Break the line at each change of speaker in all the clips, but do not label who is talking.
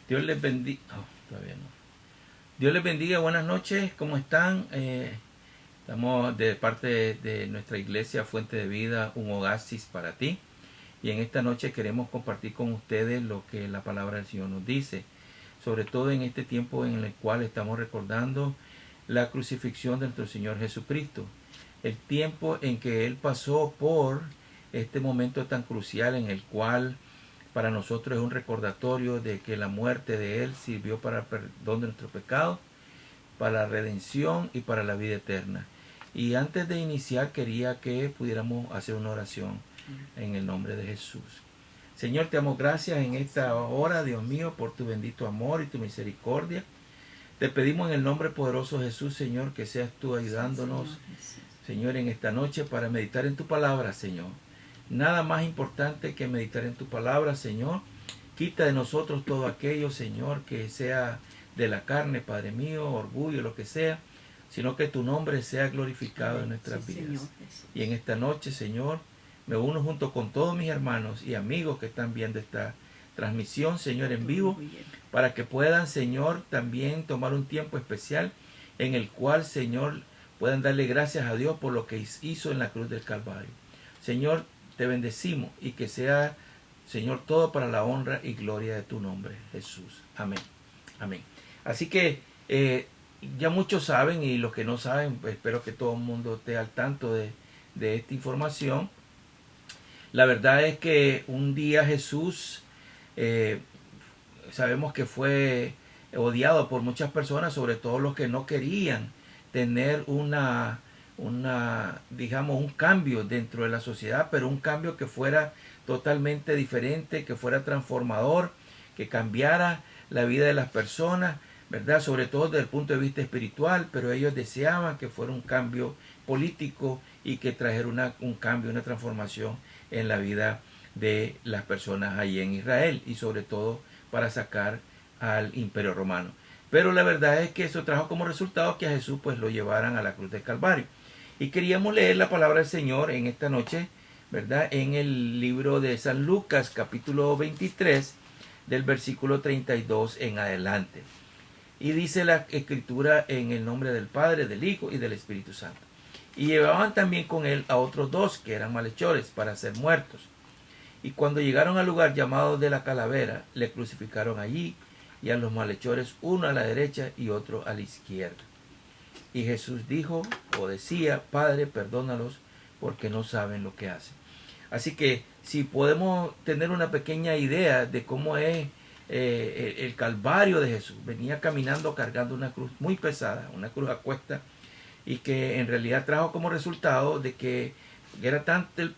Dios les bendiga. Todavía no. Dios les bendiga, buenas noches, ¿cómo están? Estamos de parte de nuestra iglesia Fuente de Vida, un oasis para ti. Y en esta noche queremos compartir con ustedes lo que la palabra del Señor nos dice. Sobre todo en este tiempo en el cual estamos recordando la crucifixión de nuestro Señor Jesucristo. El tiempo en que Él pasó por este momento tan crucial en el cual para nosotros es un recordatorio de que la muerte de Él sirvió para el perdón de nuestros pecados, para la redención y para la vida eterna. Y antes de iniciar quería que pudiéramos hacer una oración en el nombre de Jesús. Señor, te damos gracias en esta hora, Dios mío, por tu bendito amor y tu misericordia. Te pedimos en el nombre poderoso de Jesús, Señor, que seas tú ayudándonos, Señor, en esta noche para meditar en tu palabra, Señor. Nada más importante que meditar en tu palabra, Señor. Quita de nosotros todo aquello, Señor, que sea de la carne, Padre mío, orgullo, lo que sea, sino que tu nombre sea glorificado en nuestras vidas. Señor, y en esta noche, Señor, me uno junto con todos mis hermanos y amigos que están viendo esta transmisión, Señor, en vivo, para que puedan, Señor, también tomar un tiempo especial en el cual, Señor, puedan darle gracias a Dios por lo que hizo en la cruz del Calvario. Señor, te bendecimos y que sea, Señor, todo para la honra y gloria de tu nombre, Jesús. Amén. Amén. Así que ya muchos saben, y los que no saben, pues espero que todo el mundo esté al tanto de esta información. La verdad es que un día Jesús, sabemos que fue odiado por muchas personas, sobre todo los que no querían tener digamos, un cambio dentro de la sociedad, pero un cambio que fuera totalmente diferente, que fuera transformador, que cambiara la vida de las personas, ¿verdad? Sobre todo desde el punto de vista espiritual, pero ellos deseaban que fuera un cambio político y que trajera un cambio, una transformación en la vida de las personas allí en Israel y sobre todo para sacar al Imperio Romano. Pero la verdad es que eso trajo como resultado que a Jesús pues lo llevaran a la cruz del Calvario. Y queríamos leer la palabra del Señor en esta noche, ¿verdad? En el libro de San Lucas, capítulo 23, del versículo 32 en adelante. Y dice la escritura: en el nombre del Padre, del Hijo y del Espíritu Santo. Y llevaban también con él a otros dos que eran malhechores para ser muertos. Y cuando llegaron al lugar llamado de la Calavera, le crucificaron allí, y a los malhechores uno a la derecha y otro a la izquierda. Y Jesús dijo o decía: Padre, perdónalos porque no saben lo que hacen. Así que si podemos tener una pequeña idea de cómo es el Calvario de Jesús. Venía caminando cargando una cruz muy pesada, una cruz a cuesta, y que en realidad trajo como resultado de que era tanto el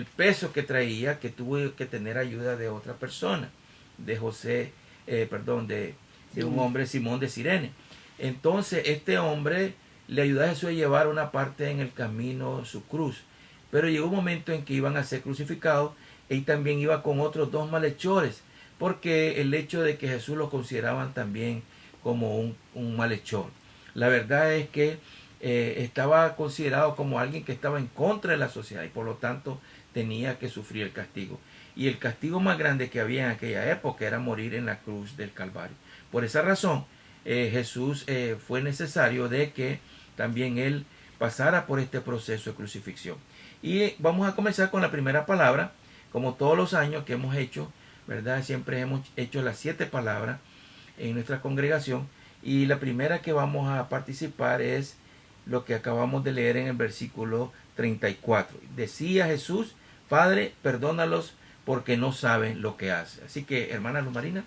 peso que traía que tuvo que tener ayuda de otra persona, de un hombre, Simón de Cirene. Entonces este hombre le ayudó a Jesús a llevar una parte en el camino su cruz, pero llegó un momento en que iban a ser crucificados. Él también iba con otros dos malhechores, porque el hecho de que Jesús lo consideraban también como un malhechor. La verdad es que estaba considerado como alguien que estaba en contra de la sociedad y por lo tanto tenía que sufrir el castigo. Y el castigo más grande que había en aquella época era morir en la cruz del Calvario. Por esa razón, Jesús fue necesario de que también él pasara por este proceso de crucifixión. Y vamos a comenzar con la primera palabra, como todos los años que hemos hecho, ¿verdad? Siempre hemos hecho las 7 palabras en nuestra congregación. Y la primera que vamos a participar es lo que acabamos de leer en el versículo 34. Decía Jesús: Padre, perdónalos porque no saben lo que hacen. Así que, hermana Luz Marina.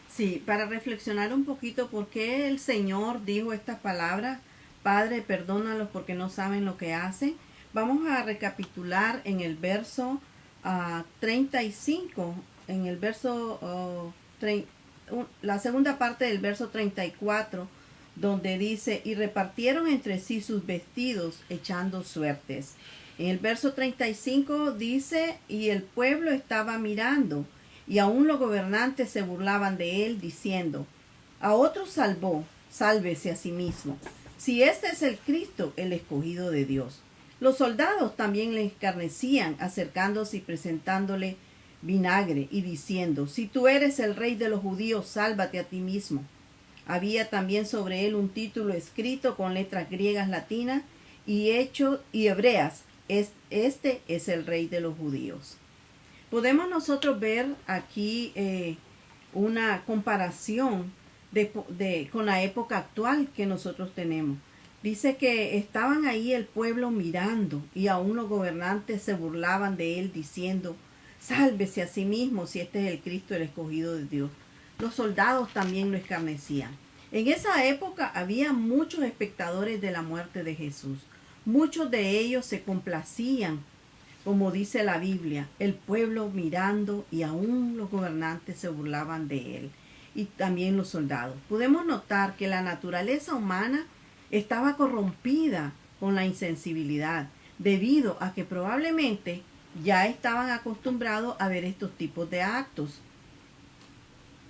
Sí, para reflexionar un poquito por qué el Señor dijo estas palabras: Padre, perdónalos porque no saben lo que hacen. Vamos a recapitular en el verso 35, en el verso la segunda parte del verso 34, donde dice: y repartieron entre sí sus vestidos, echando suertes. En el verso 35 dice: y el pueblo estaba mirando, y aún los gobernantes se burlaban de él, diciendo: a otro salvó, sálvese a sí mismo, si este es el Cristo, el escogido de Dios. Los soldados también le escarnecían, acercándose y presentándole vinagre y diciendo: si tú eres el rey de los judíos, sálvate a ti mismo. Había también sobre él un título escrito con letras griegas, latinas y hebreas: este es el rey de los judíos. Podemos nosotros ver aquí una comparación con la época actual que nosotros tenemos. Dice que estaban ahí el pueblo mirando, y aún los gobernantes se burlaban de él diciendo: sálvese a sí mismo si este es el Cristo, el escogido de Dios. Los soldados también lo escarnecían. En esa época había muchos espectadores de la muerte de Jesús. Muchos de ellos se complacían, como dice la Biblia, el pueblo mirando, y aún los gobernantes se burlaban de él, y también los soldados. Podemos notar que la naturaleza humana estaba corrompida con la insensibilidad, debido a que probablemente ya estaban acostumbrados a ver estos tipos de actos.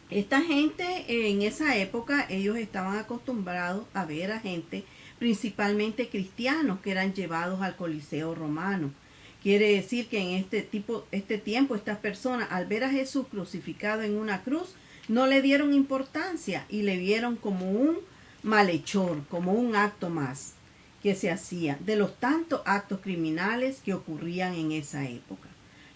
Esta gente en esa época, ellos estaban acostumbrados a ver a gente, principalmente cristianos, que eran llevados al Coliseo romano. Quiere decir que en este tiempo, estas personas, al ver a Jesús crucificado en una cruz, no le dieron importancia y le vieron como un malhechor, como un acto más que se hacía de los tantos actos criminales que ocurrían en esa época.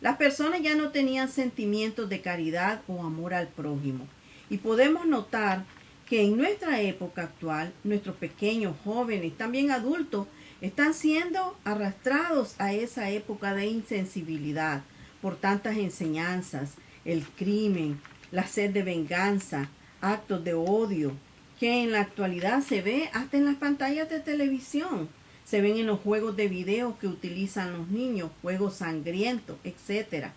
Las personas ya no tenían sentimientos de caridad o amor al prójimo. Y podemos notar que en nuestra época actual, nuestros pequeños, jóvenes, también adultos, están siendo arrastrados a esa época de insensibilidad por tantas enseñanzas, el crimen, la sed de venganza, actos de odio, que en la actualidad se ve hasta en las pantallas de televisión. Se ven en los juegos de video que utilizan los niños, juegos sangrientos, etc.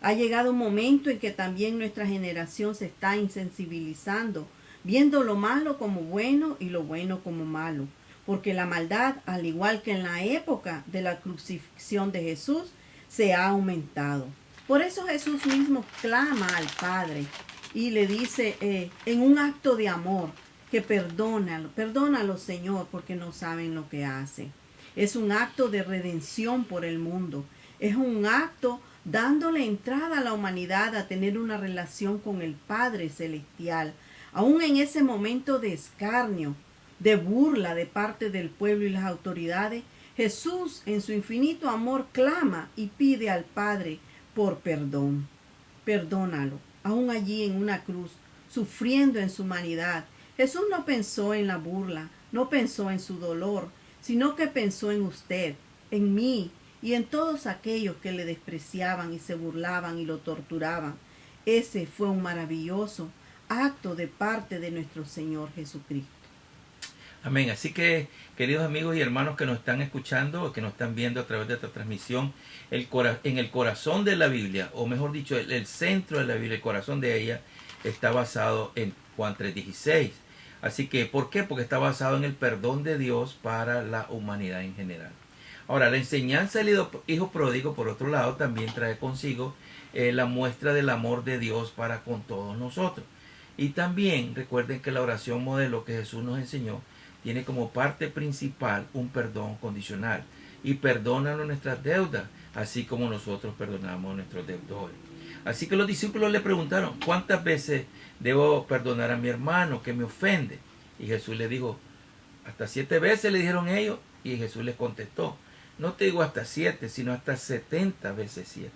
Ha llegado un momento en que también nuestra generación se está insensibilizando, viendo lo malo como bueno y lo bueno como malo. Porque la maldad, al igual que en la época de la crucifixión de Jesús, se ha aumentado. Por eso Jesús mismo clama al Padre y le dice en un acto de amor que perdónalo Señor, porque no saben lo que hacen. Es un acto de redención por el mundo. Es un acto dándole entrada a la humanidad a tener una relación con el Padre Celestial. Aún en ese momento de escarnio, de burla de parte del pueblo y las autoridades, Jesús en su infinito amor clama y pide al Padre por perdón. Perdónalo, aún allí en una cruz, sufriendo en su humanidad. Jesús no pensó en la burla, no pensó en su dolor, sino que pensó en usted, en mí y en todos aquellos que le despreciaban y se burlaban y lo torturaban. Ese fue un maravilloso acto de parte de nuestro Señor Jesucristo.
Amén. Así que, queridos amigos y hermanos que nos están escuchando o que nos están viendo a través de esta transmisión, en el corazón de la Biblia, o mejor dicho, el centro de la Biblia, el corazón de ella, está basado en Juan 3:16. Así que, ¿por qué? Porque está basado en el perdón de Dios para la humanidad en general. Ahora, la enseñanza del hijo pródigo, por otro lado, también trae consigo la muestra del amor de Dios para con todos nosotros. Y también recuerden que la oración modelo que Jesús nos enseñó tiene como parte principal un perdón condicional. Y perdónanos nuestras deudas, así como nosotros perdonamos a nuestros deudores. Así que los discípulos le preguntaron: ¿cuántas veces debo perdonar a mi hermano que me ofende? Y Jesús le dijo: hasta 7 veces, le dijeron ellos. Y Jesús les contestó: no te digo hasta 7, sino hasta 70 veces 7.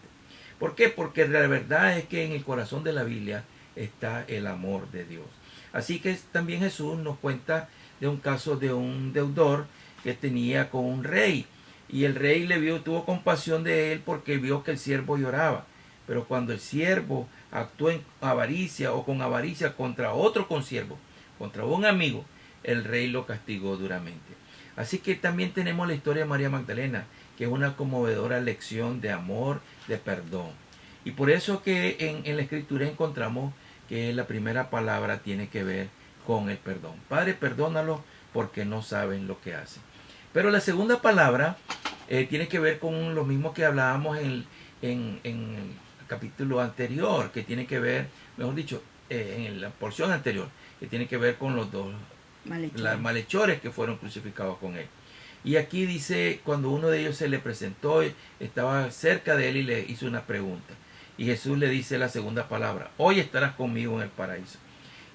¿Por qué? Porque la verdad es que en el corazón de la Biblia está el amor de Dios. Así que también Jesús nos cuenta de un caso de un deudor que tenía con un rey. Y el rey tuvo compasión de él porque vio que el siervo lloraba. Pero cuando el siervo actuó en avaricia o con avaricia contra otro consiervo, contra un amigo, el rey lo castigó duramente. Así que también tenemos la historia de María Magdalena, que es una conmovedora lección de amor, de perdón. Y por eso que en la Escritura encontramos que la primera palabra tiene que ver con el perdón. Padre, perdónalo porque no saben lo que hacen. Pero la segunda palabra tiene que ver con lo mismo que hablábamos en el capítulo anterior, que tiene que ver, mejor dicho, en la porción anterior, que tiene que ver con los dos malhechores que fueron crucificados con él. Y aquí dice, cuando uno de ellos se le presentó, estaba cerca de él y le hizo una pregunta. Y Jesús le dice la segunda palabra, hoy estarás conmigo en el paraíso.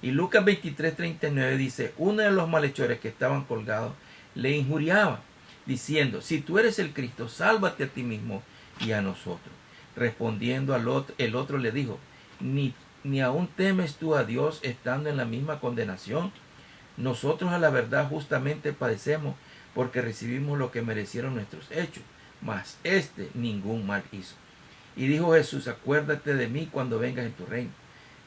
Y Lucas 23:39 dice, uno de los malhechores que estaban colgados le injuriaba, diciendo, si tú eres el Cristo, sálvate a ti mismo y a nosotros. Respondiendo el otro le dijo, ni aún temes tú a Dios estando en la misma condenación. Nosotros a la verdad justamente padecemos porque recibimos lo que merecieron nuestros hechos, mas éste ningún mal hizo. Y dijo Jesús, acuérdate de mí cuando vengas en tu reino.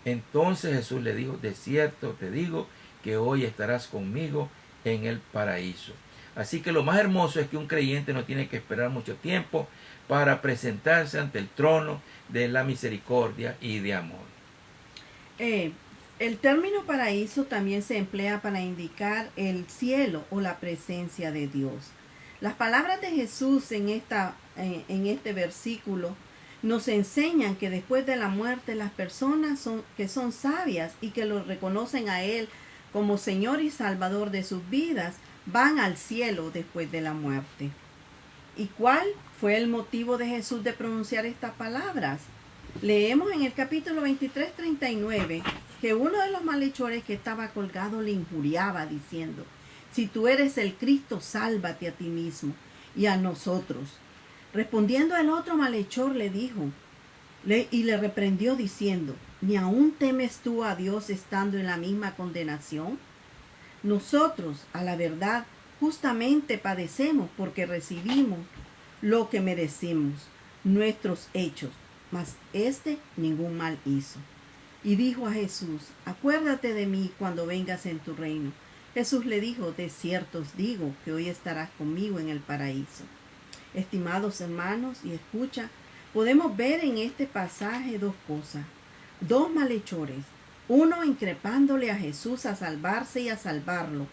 Entonces Jesús le dijo, de cierto te digo que hoy estarás conmigo en el paraíso. Así que lo más hermoso es que un creyente no tiene que esperar mucho tiempo para presentarse ante el trono de la misericordia y de amor.
El término paraíso también se emplea para indicar el cielo o la presencia de Dios. Las palabras de Jesús en este versículo nos enseñan que después de la muerte las personas que son sabias y que lo reconocen a Él como Señor y Salvador de sus vidas, van al cielo después de la muerte. ¿Y cuál fue el motivo de Jesús de pronunciar estas palabras? Leemos en el capítulo 23:39 que uno de los malhechores que estaba colgado le injuriaba diciendo, si tú eres el Cristo, sálvate a ti mismo y a nosotros. Respondiendo el otro malhechor le dijo y le reprendió diciendo, ¿ni aún temes tú a Dios estando en la misma condenación? Nosotros, a la verdad, justamente padecemos porque recibimos lo que merecimos, nuestros hechos, mas éste ningún mal hizo. Y dijo a Jesús, acuérdate de mí cuando vengas en tu reino. Jesús le dijo, de cierto os digo que hoy estarás conmigo en el paraíso. Estimados hermanos, y escucha, podemos ver en este pasaje dos cosas. Dos malhechores, uno increpándole a Jesús a salvarse y a salvarlo,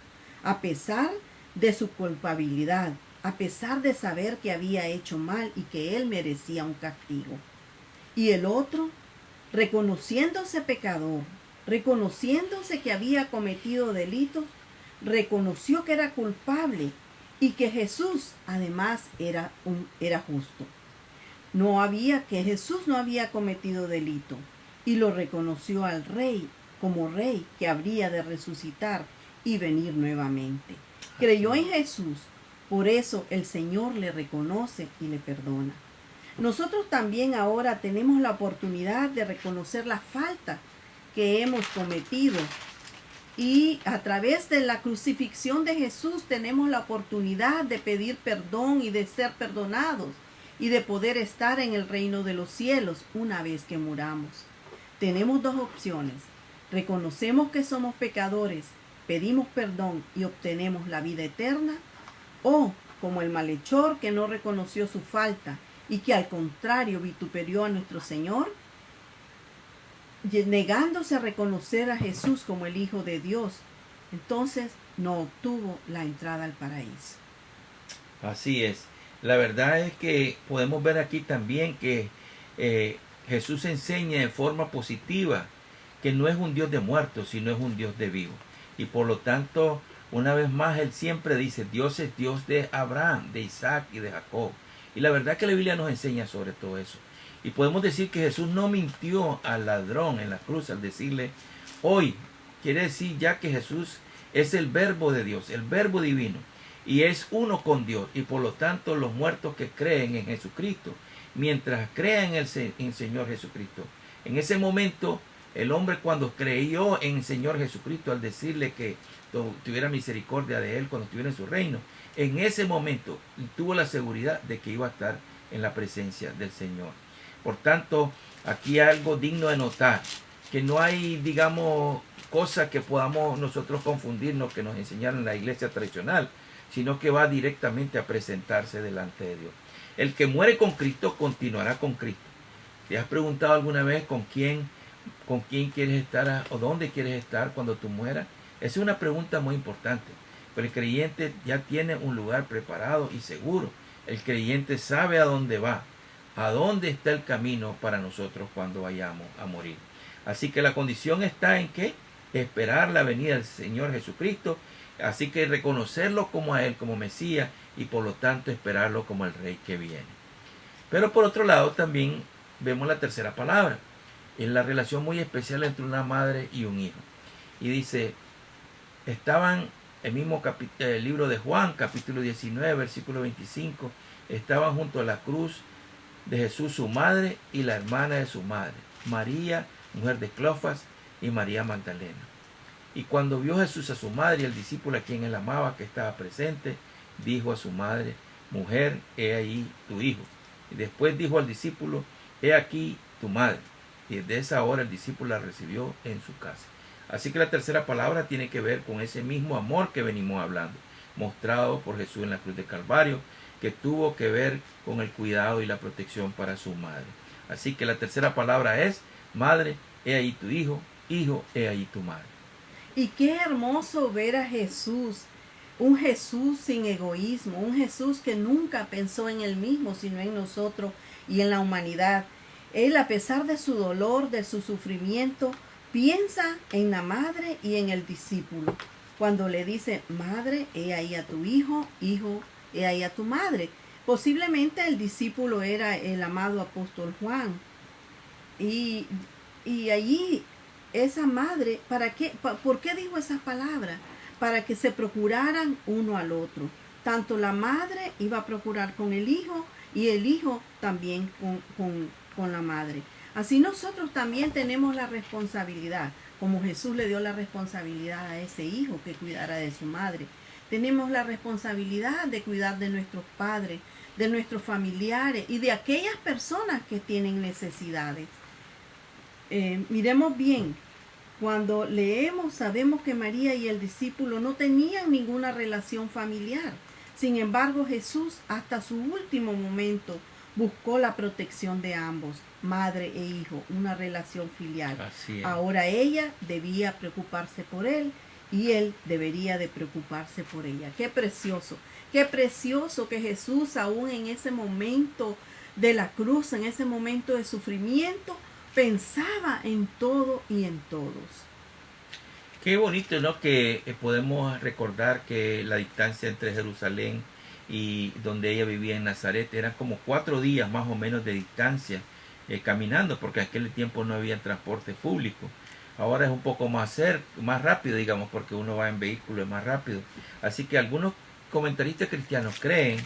a pesar de su culpabilidad, a pesar de saber que había hecho mal y que él merecía un castigo. Y el otro, reconociéndose pecador, reconociéndose que había cometido delitos, reconoció que era culpable y que Jesús además era justo. Jesús no había cometido delito y lo reconoció al rey como rey que habría de resucitar y venir nuevamente. Creyó en Jesús, por eso el Señor le reconoce y le perdona. Nosotros también ahora tenemos la oportunidad de reconocer la falta que hemos cometido y a través de la crucifixión de Jesús tenemos la oportunidad de pedir perdón y de ser perdonados y de poder estar en el reino de los cielos una vez que muramos. Tenemos dos opciones. Reconocemos que somos pecadores, pedimos perdón y obtenemos la vida eterna, o como el malhechor que no reconoció su falta y que al contrario vituperió a nuestro Señor, negándose a reconocer a Jesús como el Hijo de Dios, entonces no obtuvo la entrada al paraíso.
Así es. La verdad es que podemos ver aquí también que Jesús enseña de forma positiva que no es un Dios de muertos, sino es un Dios de vivos. Y por lo tanto, una vez más, Él siempre dice, Dios es Dios de Abraham, de Isaac y de Jacob. Y la verdad que la Biblia nos enseña sobre todo eso. Y podemos decir que Jesús no mintió al ladrón en la cruz al decirle, hoy, quiere decir ya que Jesús es el verbo de Dios, el verbo divino, y es uno con Dios. Y por lo tanto, los muertos que creen en Jesucristo, mientras crean en el Señor Jesucristo, en ese momento, el hombre cuando creyó en el Señor Jesucristo, al decirle que tuviera misericordia de él cuando estuviera en su reino, en ese momento tuvo la seguridad de que iba a estar en la presencia del Señor. Por tanto, aquí hay algo digno de notar, que no hay, digamos, cosas que podamos nosotros confundirnos que nos enseñaron en la iglesia tradicional, sino que va directamente a presentarse delante de Dios. El que muere con Cristo continuará con Cristo. ¿Te has preguntado alguna vez con quién quieres estar o dónde quieres estar cuando tú mueras? Esa es una pregunta muy importante. Pero el creyente ya tiene un lugar preparado y seguro. El creyente sabe a dónde va, a dónde está el camino para nosotros cuando vayamos a morir. Así que la condición está en que esperar la venida del Señor Jesucristo. Así que reconocerlo como a Él, como Mesías, y por lo tanto esperarlo como el Rey que viene. Pero por otro lado también vemos la tercera palabra. Es la relación muy especial entre una madre y un hijo. Y dice, estaban, el mismo el libro de Juan, capítulo 19, versículo 25, estaban junto a la cruz de Jesús su madre y la hermana de su madre, María, mujer de Cleofas, y María Magdalena. Y cuando vio Jesús a su madre y al discípulo a quien él amaba que estaba presente, dijo a su madre, mujer, he ahí tu hijo. Y después dijo al discípulo, he aquí tu madre. Y desde esa hora el discípulo la recibió en su casa. Así que la tercera palabra tiene que ver con ese mismo amor que venimos hablando, mostrado por Jesús en la cruz de Calvario, que tuvo que ver con el cuidado y la protección para su madre. Así que la tercera palabra es, madre, he ahí tu hijo, hijo, he ahí tu madre.
Y qué hermoso ver a Jesús, un Jesús sin egoísmo, un Jesús que nunca pensó en él mismo, sino en nosotros y en la humanidad. Él, a pesar de su dolor, de su sufrimiento, piensa en la madre y en el discípulo. Cuando le dice, madre, he ahí a tu hijo, hijo, he ahí a tu madre. Posiblemente el discípulo era el amado apóstol Juan. Y allí esa madre, ¿por qué dijo esas palabras? Para que se procuraran uno al otro. Tanto la madre iba a procurar con el hijo y el hijo también con la madre. Así nosotros también tenemos la responsabilidad, como Jesús le dio la responsabilidad a ese hijo que cuidara de su madre. Tenemos la responsabilidad de cuidar de nuestros padres, de nuestros familiares y de aquellas personas que tienen necesidades. Miremos bien, cuando leemos sabemos que María y el discípulo no tenían ninguna relación familiar. Sin embargo, Jesús hasta su último momento buscó la protección de ambos, madre e hijo, una relación filial. Ahora ella debía preocuparse por él y él debería de preocuparse por ella. Qué precioso que Jesús aún en ese momento de la cruz, en ese momento de sufrimiento, pensaba en todo y en todos.
Qué bonito, ¿no? Que podemos recordar que la distancia entre Jerusalén y donde ella vivía en Nazaret eran como 4 días más o menos de distancia caminando, porque en aquel tiempo no había transporte público. Ahora es un poco más rápido, digamos, porque uno va en vehículo, es más rápido. Así que algunos comentaristas cristianos creen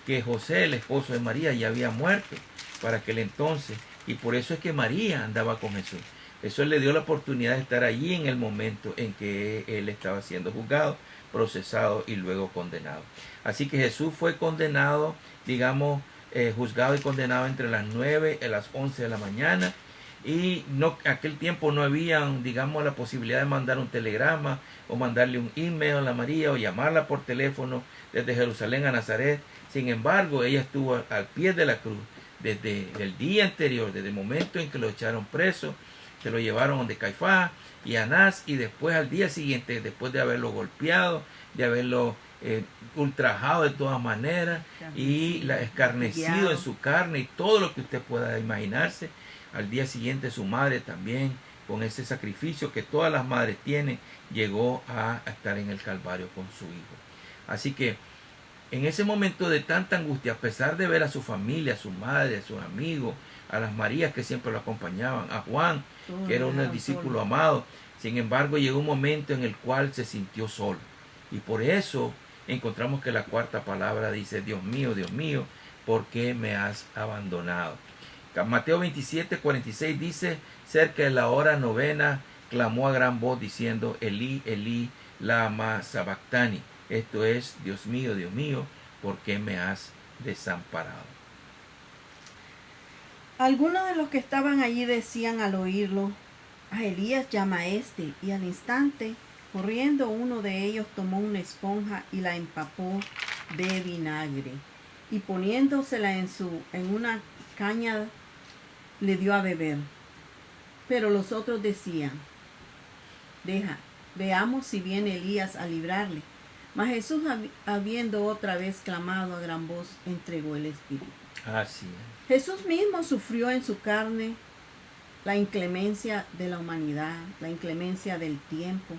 que José, el esposo de María, ya había muerto para aquel entonces, y por eso es que María andaba con Jesús. Eso le dio la oportunidad de estar allí en el momento en que él estaba siendo juzgado, procesado y luego condenado. Así que Jesús fue condenado, digamos, juzgado y condenado entre las 9 y las 11 de la mañana. Y aquel tiempo no había, digamos, la posibilidad de mandar un telegrama o mandarle un email a María o llamarla por teléfono desde Jerusalén a Nazaret. Sin embargo, ella estuvo al pie de la cruz desde el día anterior, desde el momento en que lo echaron preso, se lo llevaron donde Caifás y Anás, y después al día siguiente, después de haberlo golpeado, de haberlo ultrajado de todas maneras y escarnecido en su carne y todo lo que usted pueda imaginarse, al día siguiente su madre también, con ese sacrificio que todas las madres tienen, llegó a estar en el Calvario con su hijo. Así que en ese momento de tanta angustia, a pesar de ver a su familia, a su madre, a sus amigos, a las Marías que siempre lo acompañaban, a Juan, que era un discípulo amado, sin embargo llegó un momento en el cual se sintió solo. Y por eso encontramos que la cuarta palabra dice, Dios mío, ¿por qué me has abandonado? Mateo 27:46 dice, cerca de la hora 9, clamó a gran voz diciendo, Elí, Elí, lama sabactani. Esto es, Dios mío, ¿por qué me has desamparado?
Algunos de los que estaban allí decían al oírlo, a Elías llama a este, y al instante, corriendo uno de ellos tomó una esponja y la empapó de vinagre, y poniéndosela en una caña le dio a beber. Pero los otros decían, veamos si viene Elías a librarle. Mas Jesús, habiendo otra vez clamado a gran voz, entregó el espíritu.
Así es.
Jesús mismo sufrió en su carne la inclemencia de la humanidad, la inclemencia del tiempo.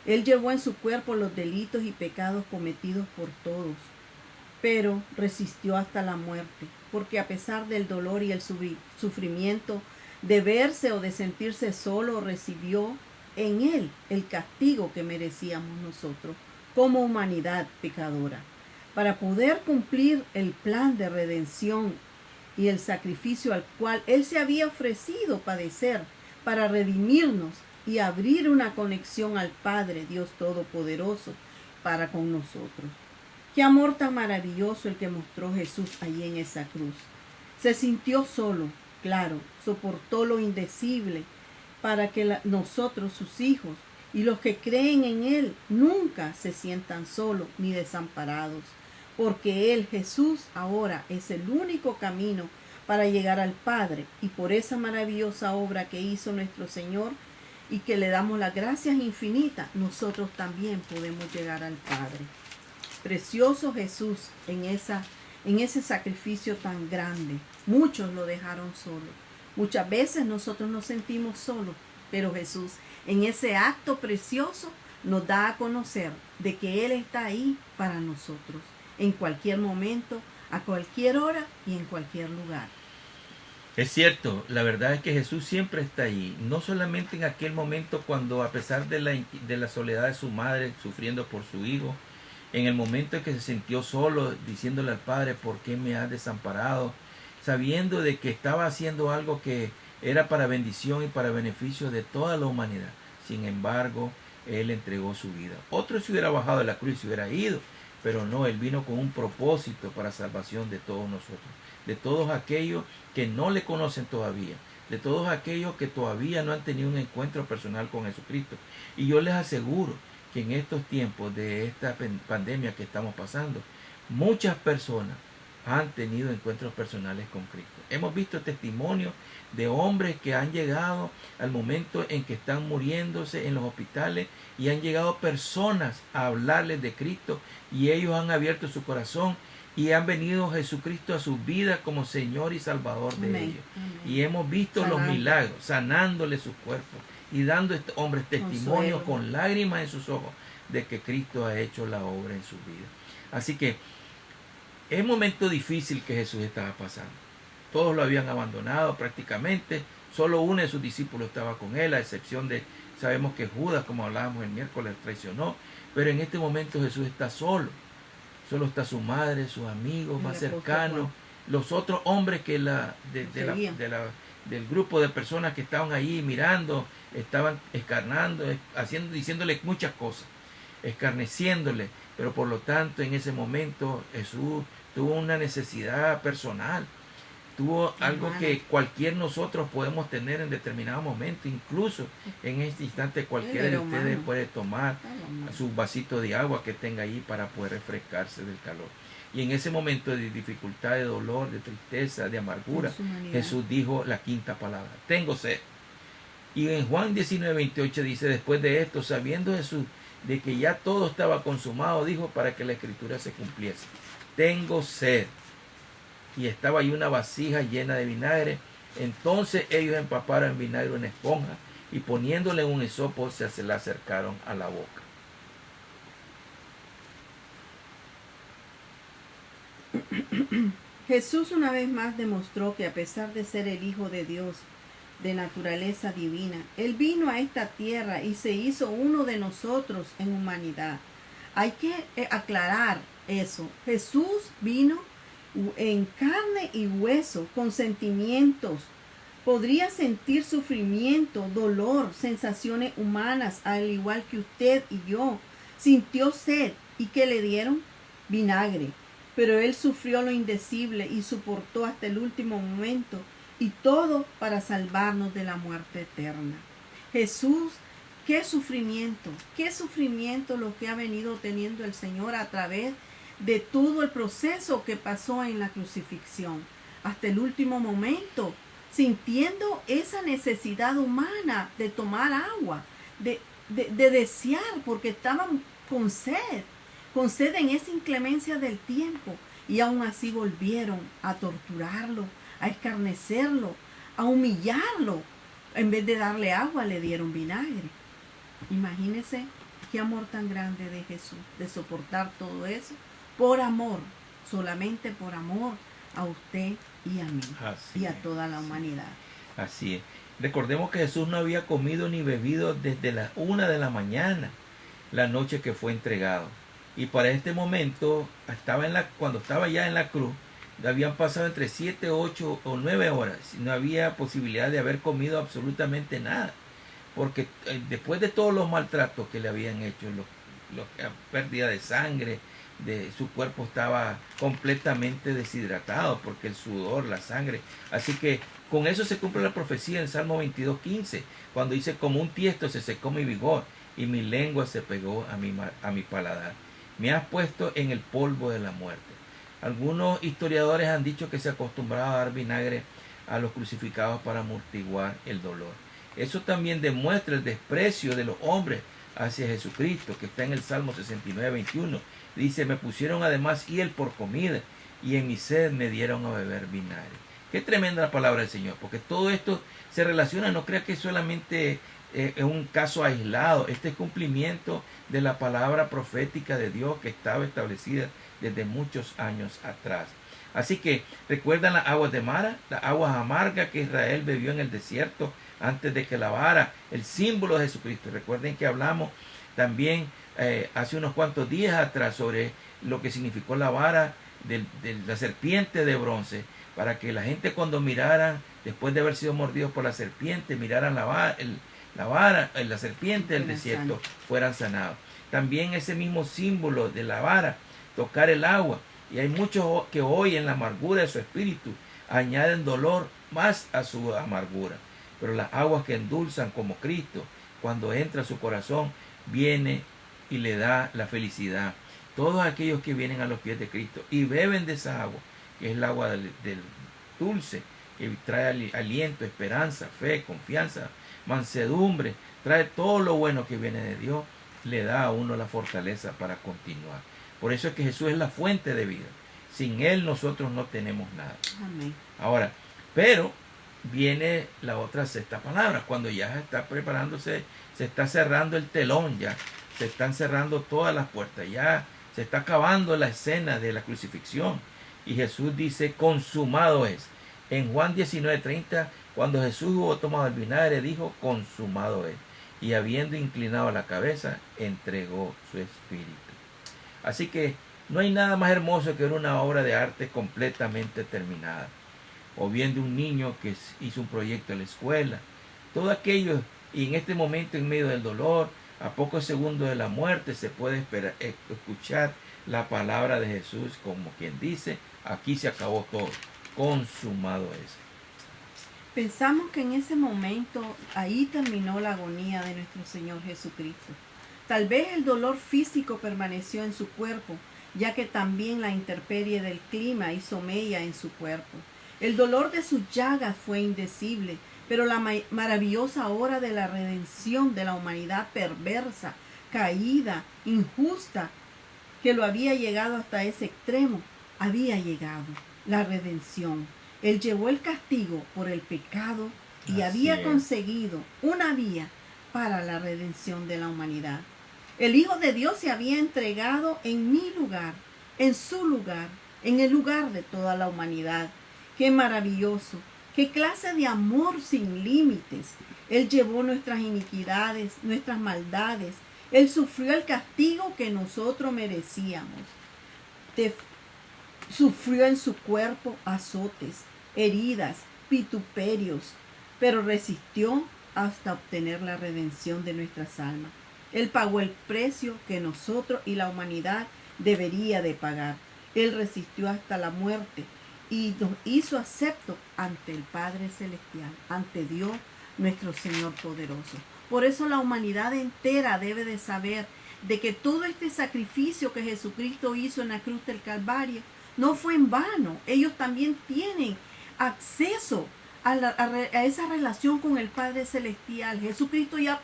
Él llevó en su cuerpo los delitos y pecados cometidos por todos. pero resistió hasta la muerte, porque a pesar del dolor y el sufrimiento de verse o de sentirse solo, recibió en él el castigo que merecíamos nosotros como humanidad pecadora, para poder cumplir el plan de redención y el sacrificio al cual él se había ofrecido padecer para redimirnos y abrir una conexión al Padre Dios Todopoderoso para con nosotros. Qué amor tan maravilloso el que mostró Jesús allí en esa cruz. Se sintió solo, claro, soportó lo indecible para que nosotros, sus hijos, y los que creen en Él, nunca se sientan solos ni desamparados, porque Él, Jesús, ahora es el único camino para llegar al Padre, y por esa maravillosa obra que hizo nuestro Señor y que le damos las gracias infinitas, nosotros también podemos llegar al Padre. Precioso Jesús en ese sacrificio tan grande. Muchos lo dejaron solo. Muchas veces nosotros nos sentimos solos, pero Jesús en ese acto precioso nos da a conocer de que Él está ahí para nosotros, en cualquier momento, a cualquier hora y en cualquier lugar.
Es cierto, la verdad es que Jesús siempre está ahí, no solamente en aquel momento cuando, a pesar de la soledad de su madre, sufriendo por su hijo, en el momento en que se sintió solo, diciéndole al Padre, ¿por qué me has desamparado? Sabiendo de que estaba haciendo algo que era para bendición y para beneficio de toda la humanidad. Sin embargo, Él entregó su vida. Otro se hubiera bajado de la cruz y se hubiera ido, pero no, Él vino con un propósito para salvación de todos nosotros, de todos aquellos que no le conocen todavía, de todos aquellos que todavía no han tenido un encuentro personal con Jesucristo. Y yo les aseguro que en estos tiempos de esta pandemia que estamos pasando, muchas personas han tenido encuentros personales con Cristo. Hemos visto testimonios de hombres que han llegado al momento en que están muriéndose en los hospitales y han llegado personas a hablarles de Cristo y ellos han abierto su corazón y han venido Jesucristo a sus vidas como Señor y Salvador de ellos. Y hemos visto los milagros, sanándole sus cuerpos y dando a estos hombres testimonio con lágrimas en sus ojos de que Cristo ha hecho la obra en sus vidas. Así que es un momento difícil que Jesús estaba pasando. Todos lo habían abandonado prácticamente. Solo uno de sus discípulos estaba con él, a excepción de, sabemos que Judas, como hablábamos el miércoles, traicionó. Pero en este momento Jesús está solo. Solo está su madre, sus amigos más cercanos, los otros hombres que del grupo de personas que estaban ahí mirando, estaban escarnando, diciéndole muchas cosas, escarneciéndole. Pero por lo tanto, en ese momento Jesús tuvo una necesidad personal, tuvo algo que cualquier nosotros podemos tener en determinado momento. Incluso en este instante cualquiera de ustedes puede tomar su vasito de agua que tenga ahí para poder refrescarse del calor. Y en ese momento de dificultad, de dolor, de tristeza, de amargura, Jesús dijo la quinta palabra: tengo sed. Y en Juan 19:28 dice: después de esto, sabiendo Jesús de que ya todo estaba consumado, dijo, para que la escritura se cumpliese: tengo sed. Y estaba ahí una vasija llena de vinagre. Entonces ellos empaparon en vinagre una esponja y poniéndole un hisopo se la acercaron a la boca.
Jesús una vez más demostró que a pesar de ser el Hijo de Dios, de naturaleza divina, Él vino a esta tierra y se hizo uno de nosotros en humanidad. Hay que aclarar eso. Jesús vino en carne y hueso, con sentimientos. Podría sentir sufrimiento, dolor, sensaciones humanas, al igual que usted y yo. Sintió sed. ¿Y qué le dieron? Vinagre. Pero Él sufrió lo indecible y soportó hasta el último momento, y todo para salvarnos de la muerte eterna. Jesús, qué sufrimiento lo que ha venido teniendo el Señor a través de todo el proceso que pasó en la crucifixión, hasta el último momento, sintiendo esa necesidad humana de tomar agua, de desear, porque estaban con sed en esa inclemencia del tiempo, y aún así volvieron a torturarlo, a escarnecerlo, a humillarlo. En vez de darle agua, le dieron vinagre. Imagínense qué amor tan grande de Jesús, de soportar todo eso por amor, solamente por amor a usted y a mí y a toda la humanidad.
Así es. Recordemos que Jesús no había comido ni bebido desde las 1 de la mañana, la noche que fue entregado. Y para este momento, cuando estaba ya en la cruz, habían pasado entre 7, 8 o 9 horas. No había posibilidad de haber comido absolutamente nada. Porque después de todos los maltratos que le habían hecho, la pérdida de sangre, su cuerpo estaba completamente deshidratado, porque el sudor, la sangre. Así que con eso se cumple la profecía en Salmo 22:15, cuando dice: como un tiesto se secó mi vigor, y mi lengua se pegó a mi paladar. Me has puesto en el polvo de la muerte. Algunos historiadores han dicho que se acostumbraba a dar vinagre a los crucificados para amortiguar el dolor. Eso también demuestra el desprecio de los hombres hacia Jesucristo, que está en el Salmo 69:21. Dice: me pusieron además hiel por comida, y en mi sed me dieron a beber vinagre. Qué tremenda la palabra del Señor, porque todo esto se relaciona, no crea que solamente es un caso aislado. Este es cumplimiento de la palabra profética de Dios que estaba establecida desde muchos años atrás. Así que recuerdan las aguas de Mara, las aguas amargas que Israel bebió en el desierto antes de que la vara, el símbolo de Jesucristo. Recuerden que hablamos también hace unos cuantos días atrás sobre lo que significó la vara de la serpiente de bronce, para que la gente, cuando miraran, después de haber sido mordidos por la serpiente, miraran la serpiente del desierto, fueran sanados. También ese mismo símbolo de la vara, tocar el agua. Y hay muchos que hoy, en la amargura de su espíritu, añaden dolor más a su amargura. Pero las aguas que endulzan, como Cristo, cuando entra a su corazón, viene y le da la felicidad. Todos aquellos que vienen a los pies de Cristo y beben de esa agua, que es el agua del dulce, que trae aliento, esperanza, fe, confianza, mansedumbre, trae todo lo bueno que viene de Dios, le da a uno la fortaleza para continuar. Por eso es que Jesús es la fuente de vida. Sin Él nosotros no tenemos nada.
Amén.
Ahora, pero viene la otra sexta palabra, cuando ya está preparándose, se está cerrando el telón, ya se están cerrando todas las puertas, ya se está acabando la escena de la crucifixión. Y Jesús dice: consumado es. En Juan 19:30, cuando Jesús hubo tomado el vinagre, dijo: consumado es. Y habiendo inclinado la cabeza, entregó su espíritu. Así que no hay nada más hermoso que ver una obra de arte completamente terminada, o bien de un niño que hizo un proyecto en la escuela. Todo aquello, y en este momento, en medio del dolor, a pocos segundos de la muerte, se puede escuchar la palabra de Jesús, como quien dice: aquí se acabó todo, consumado es.
Pensamos que en ese momento ahí terminó la agonía de nuestro Señor Jesucristo. Tal vez el dolor físico permaneció en su cuerpo, ya que también la intemperie del clima hizo mella en su cuerpo. El dolor de sus llagas fue indecible, pero la maravillosa hora de la redención de la humanidad perversa, caída, injusta, que lo había llegado hasta ese extremo, había llegado. La redención. Él llevó el castigo por el pecado y había conseguido una vía para la redención de la humanidad. El Hijo de Dios se había entregado en mi lugar, en su lugar, en el lugar de toda la humanidad. ¡Qué maravilloso! ¡Qué clase de amor sin límites! Él llevó nuestras iniquidades, nuestras maldades. Él sufrió el castigo que nosotros merecíamos. Sufrió en su cuerpo azotes, heridas, vituperios, pero resistió hasta obtener la redención de nuestras almas. Él pagó el precio que nosotros y la humanidad debería de pagar. Él resistió hasta la muerte y nos hizo acepto ante el Padre Celestial, ante Dios nuestro Señor poderoso. Por eso la humanidad entera debe de saber de que todo este sacrificio que Jesucristo hizo en la cruz del Calvario no fue en vano. Ellos también tienen acceso a esa relación con el Padre Celestial. Jesucristo ya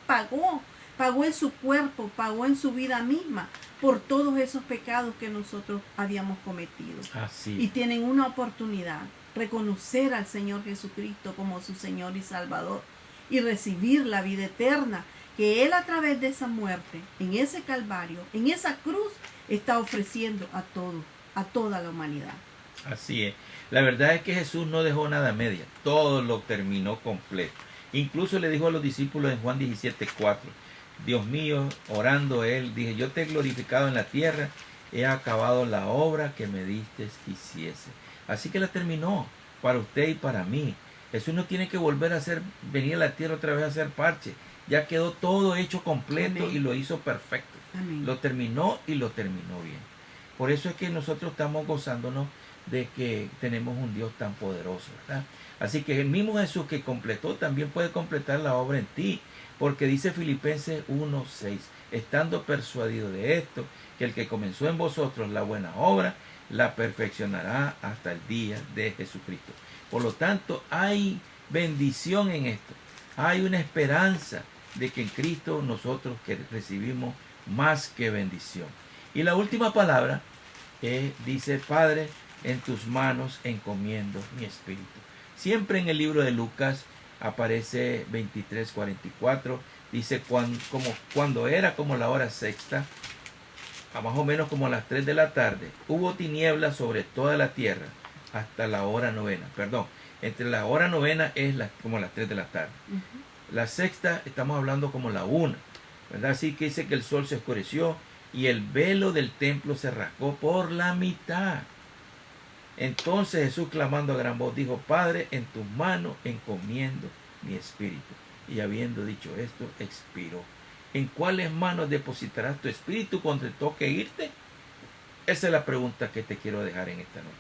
pagó en su cuerpo, pagó en su vida misma por todos esos pecados que nosotros habíamos cometido.
Así.
Y tienen una oportunidad, reconocer al Señor Jesucristo como su Señor y Salvador y recibir la vida eterna que Él, a través de esa muerte, en ese Calvario, en esa cruz, está ofreciendo a todos a toda la humanidad.
Así es. La verdad es que Jesús no dejó nada a media, todo lo terminó completo. Incluso le dijo a los discípulos en Juan 17:4, Dios mío, orando él, dije, yo te he glorificado en la tierra, he acabado la obra que me diste que hiciese. Así que la terminó para usted y para mí. Jesús no tiene que volver a venir a la tierra otra vez a hacer parche. Ya quedó todo hecho completo. Amén. Y lo hizo perfecto. Amén. Lo terminó y lo terminó bien. Por eso es que nosotros estamos gozándonos de que tenemos un Dios tan poderoso, ¿verdad? Así que el mismo Jesús que completó también puede completar la obra en ti, porque dice Filipenses 1:6, estando persuadido de esto, que el que comenzó en vosotros la buena obra, la perfeccionará hasta el día de Jesucristo. Por lo tanto, hay bendición en esto, hay una esperanza de que en Cristo nosotros que recibimos más que bendición. Y la última palabra dice, Padre, en tus manos encomiendo mi espíritu. Siempre en el libro de Lucas aparece 23:44, dice cuando era como la hora sexta, a más o menos como a las 3 de la tarde, hubo tinieblas sobre toda la tierra hasta la hora novena. Perdón, entre la hora novena es como las 3 de la tarde. La sexta estamos hablando como la 1, ¿verdad? Así que dice que el sol se oscureció y el velo del templo se rasgó por la mitad. Entonces Jesús, clamando a gran voz, dijo, Padre, en tus manos encomiendo mi espíritu. Y habiendo dicho esto, expiró. ¿En cuáles manos depositarás tu espíritu cuando te toque irte? Esa es la pregunta que te quiero dejar en esta noche.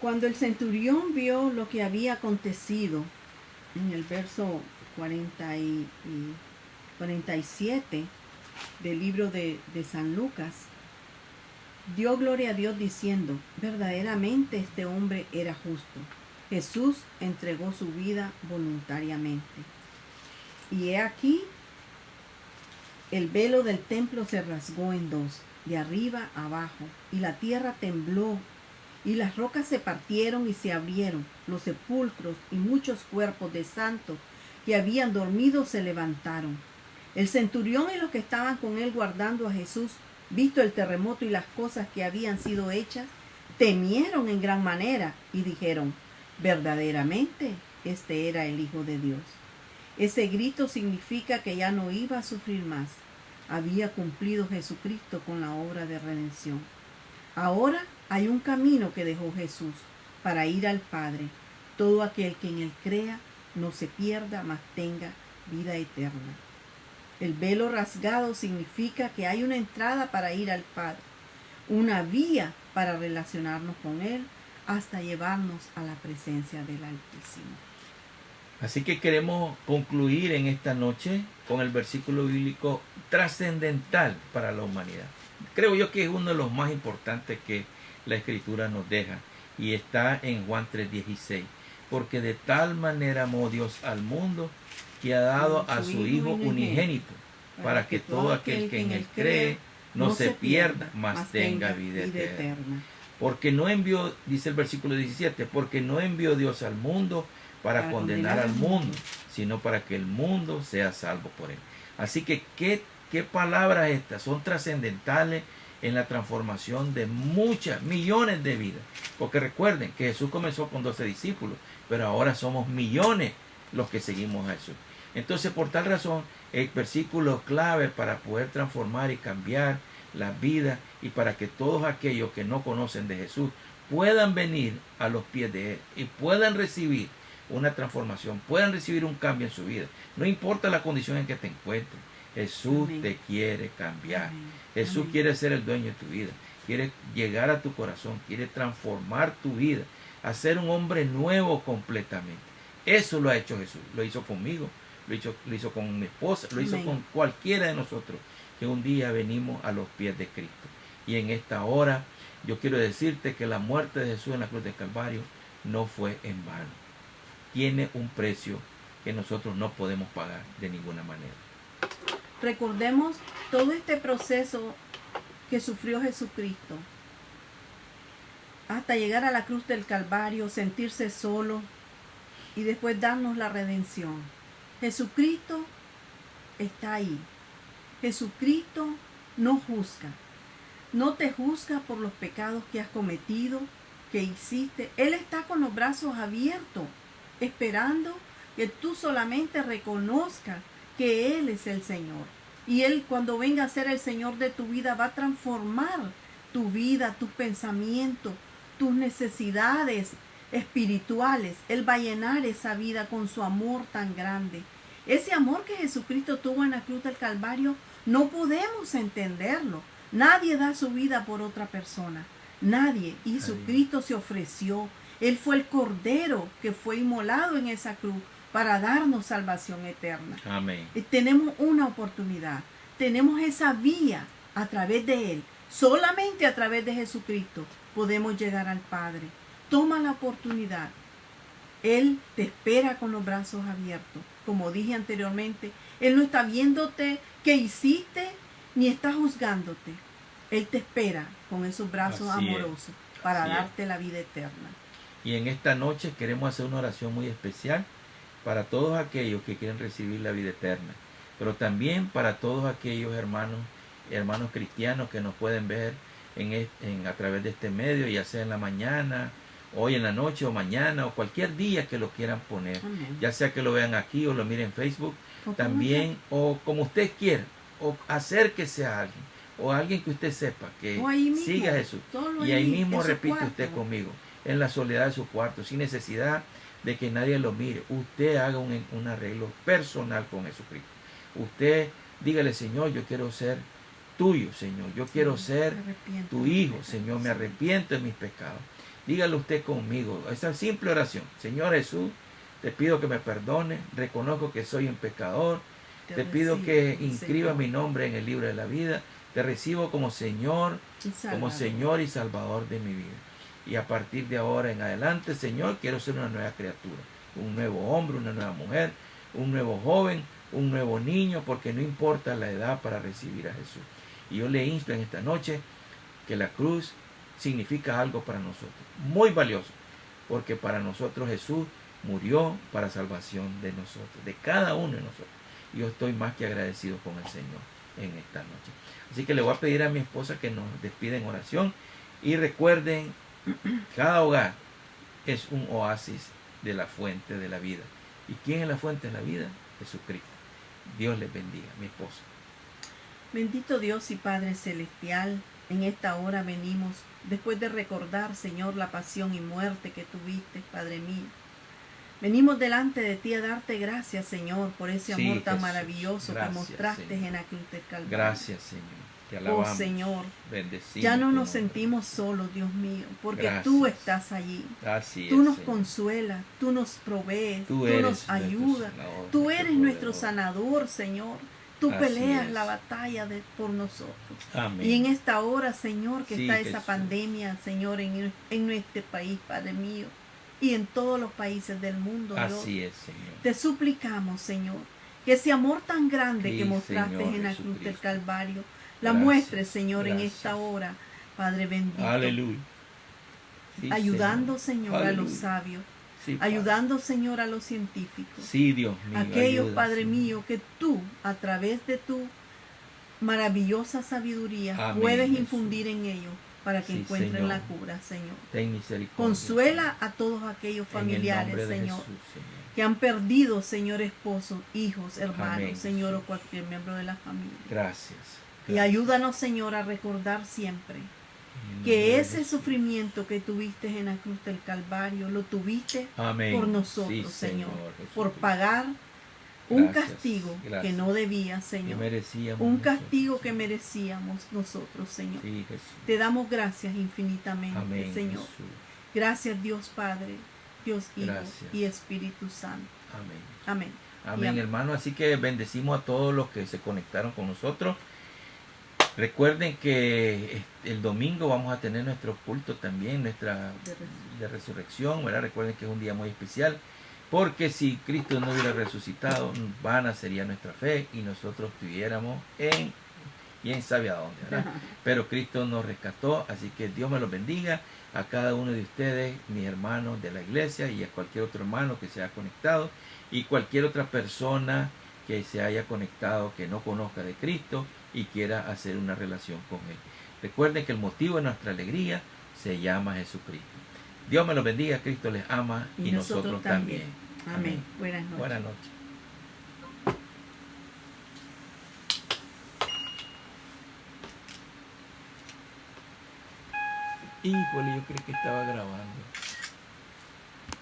Cuando el centurión vio lo que había acontecido, en el verso 47 del libro de San Lucas, dio gloria a Dios diciendo, verdaderamente este hombre era justo. Jesús entregó su vida voluntariamente. Y he aquí, el velo del templo se rasgó en dos, de arriba a abajo, y la tierra tembló, y las rocas se partieron y se abrieron, los sepulcros y muchos cuerpos de santos que habían dormido se levantaron. El centurión y los que estaban con él guardando a Jesús, visto el terremoto y las cosas que habían sido hechas, temieron en gran manera y dijeron, verdaderamente este era el Hijo de Dios. Ese grito significa que ya no iba a sufrir más. Había cumplido Jesucristo con la obra de redención. Ahora hay un camino que dejó Jesús para ir al Padre. Todo aquel que en él crea no se pierda, mas tenga vida eterna. El velo rasgado significa que hay una entrada para ir al Padre, una vía para relacionarnos con Él hasta llevarnos a la presencia del Altísimo.
Así que queremos concluir en esta noche con el versículo bíblico trascendental para la humanidad. Creo yo que es uno de los más importantes que la Escritura nos deja y está en Juan 3:16. Porque de tal manera amó Dios al mundo que ha dado a su Hijo unigénito, para que todo aquel que en él cree no se pierda, mas tenga vida eterna. Porque no envió, dice el versículo 17, porque no envió Dios al mundo para condenar al mundo, sino para que el mundo sea salvo por él. Así que, ¿qué palabras estas? Son trascendentales en la transformación de muchas, millones de vidas. Porque recuerden que Jesús comenzó con 12 discípulos, pero ahora somos millones los que seguimos a Jesús. Entonces, por tal razón, el versículo clave para poder transformar y cambiar la vida y para que todos aquellos que no conocen de Jesús puedan venir a los pies de Él y puedan recibir una transformación, puedan recibir un cambio en su vida. No importa la condición en que te encuentres, Jesús Amén. Te quiere cambiar. Amén. Jesús Amén. Quiere ser el dueño de tu vida, quiere llegar a tu corazón, quiere transformar tu vida, hacer un hombre nuevo completamente. Eso lo ha hecho Jesús, lo hizo conmigo, lo hizo con mi esposa, lo hizo con cualquiera de nosotros que un día venimos a los pies de Cristo. Y en esta hora yo quiero decirte que la muerte de Jesús en la cruz del Calvario no fue en vano. Tiene un precio que nosotros no podemos pagar de ninguna manera.
Recordemos todo este proceso que sufrió Jesucristo hasta llegar a la cruz del Calvario, sentirse solo y después darnos la redención. Jesucristo está ahí. Jesucristo no juzga. no te juzga por los pecados que has cometido, que hiciste. Él está con los brazos abiertos, esperando que tú solamente reconozcas que Él es el Señor. Y Él, cuando venga a ser el Señor de tu vida, va a transformar tu vida, tus pensamientos, tus necesidades espirituales. Él va a llenar esa vida con su amor tan grande. Ese amor que Jesucristo tuvo en la cruz del Calvario, no podemos entenderlo. Nadie da su vida por otra persona. Nadie. Y Jesucristo se ofreció. Él fue el Cordero que fue inmolado en esa cruz para darnos salvación eterna.
Amén.
Tenemos una oportunidad. Tenemos esa vía a través de Él. Solamente a través de Jesucristo podemos llegar al Padre. Toma la oportunidad. Él te espera con los brazos abiertos. Como dije anteriormente, Él no está viéndote qué hiciste, ni está juzgándote. Él te espera con esos brazos amorosos para darte la vida eterna.
Y en esta noche queremos hacer una oración muy especial para todos aquellos que quieren recibir la vida eterna, pero también para todos aquellos hermanos cristianos que nos pueden ver a través de este medio, ya sea en la mañana, hoy en la noche o mañana o cualquier día que lo quieran poner. Amén. Ya sea que lo vean aquí o lo miren en Facebook, también, o como usted quiera, o acérquese a alguien, o a alguien que usted sepa que siga a Jesús, y ahí mismo repite usted conmigo, en la soledad de su cuarto, sin necesidad de que nadie lo mire. Usted haga un arreglo personal con Jesucristo. Usted dígale: Señor, yo quiero ser tuyo, Señor, yo quiero ser tu hijo, Señor, me arrepiento de mis pecados. Dígale usted conmigo esa simple oración: Señor Jesús, te pido que me perdone, reconozco que soy un pecador, te pido que inscriba mi nombre en el libro de la vida, te recibo como Señor y Salvador de mi vida. Y a partir de ahora en adelante, Señor, quiero ser una nueva criatura, un nuevo hombre, una nueva mujer, un nuevo joven, un nuevo niño, porque no importa la edad para recibir a Jesús. Y yo le insto en esta noche que la cruz significa algo para nosotros, muy valioso, porque para nosotros Jesús murió para salvación de nosotros, de cada uno de nosotros. Y yo estoy más que agradecido con el Señor en esta noche. Así que le voy a pedir a mi esposa que nos despida en oración. Y recuerden, cada hogar es un oasis de la fuente de la vida. ¿Y quién es la fuente de la vida? Jesucristo. Dios les bendiga, mi esposa.
Bendito Dios y Padre Celestial, en esta hora venimos, después de recordar, Señor, la pasión y muerte que tuviste, Padre mío. Venimos delante de ti a darte gracias, Señor, por ese amor tan maravilloso que mostraste, Señor, en la cruz del Calvario.
Gracias, Señor. Te alabamos.
Oh, Señor,
bendecimos,
ya no nos sentimos solos, Dios mío, porque tú estás allí.
Así
tú nos
Señor.
Consuelas, tú nos provees, tú nos ayudas. Tú eres nuestro sanador, Señor. Tú peleas la batalla por nosotros.
Amén.
Y en esta hora, Señor, que está esa pandemia, Señor, en nuestro país, Padre mío, y en todos los países del mundo, Dios.
Así es, Señor.
Te suplicamos, Señor, que ese amor tan grande que mostraste, Señor, en la cruz del Calvario, la muestres, Señor, en esta hora, Padre bendito.
Aleluya.
Sí, ayudando, Señor, a los sabios. Sí, ayudando, Señor, a los científicos.
Sí, Dios mío.
Aquellos, ayuda, Padre mío, que tú, a través de tu maravillosa sabiduría, amén, puedes infundir en ellos para que encuentren, Señor, la cura, Señor.
Ten misericordia.
Consuela a todos aquellos familiares, Señor, Jesús, Señor, que han perdido, Señor, esposos, hijos, hermanos, amén, Señor, o cualquier miembro de la familia.
Gracias.
Y ayúdanos, Señor, a recordar siempre que ese sufrimiento que tuviste en la cruz del Calvario, lo tuviste, amén, por nosotros, sí, Señor, por pagar un castigo que no debía, Señor, un castigo que merecíamos nosotros, Señor.
Sí,
te damos gracias infinitamente, amén, Señor.
Jesús.
Gracias, Dios Padre, Dios Hijo y Espíritu Santo.
Amén.
Amén.
Amén, hermano. Así que bendecimos a todos los que se conectaron con nosotros. Recuerden que el domingo vamos a tener nuestro culto también, de resurrección, ¿verdad? Recuerden que es un día muy especial, porque si Cristo no hubiera resucitado, vana sería nuestra fe y nosotros estuviéramos quién sabe a dónde, ¿verdad? Pero Cristo nos rescató, así que Dios me los bendiga a cada uno de ustedes, mis hermanos de la iglesia, y a cualquier otro hermano que se haya conectado, y cualquier otra persona que se haya conectado que no conozca de Cristo y quiera hacer una relación con Él. Recuerden que el motivo de nuestra alegría se llama Jesucristo. Dios me los bendiga, Cristo les ama y nosotros también.
Amén. Buenas noches.
Buenas noches. Híjole, yo creí que estaba grabando.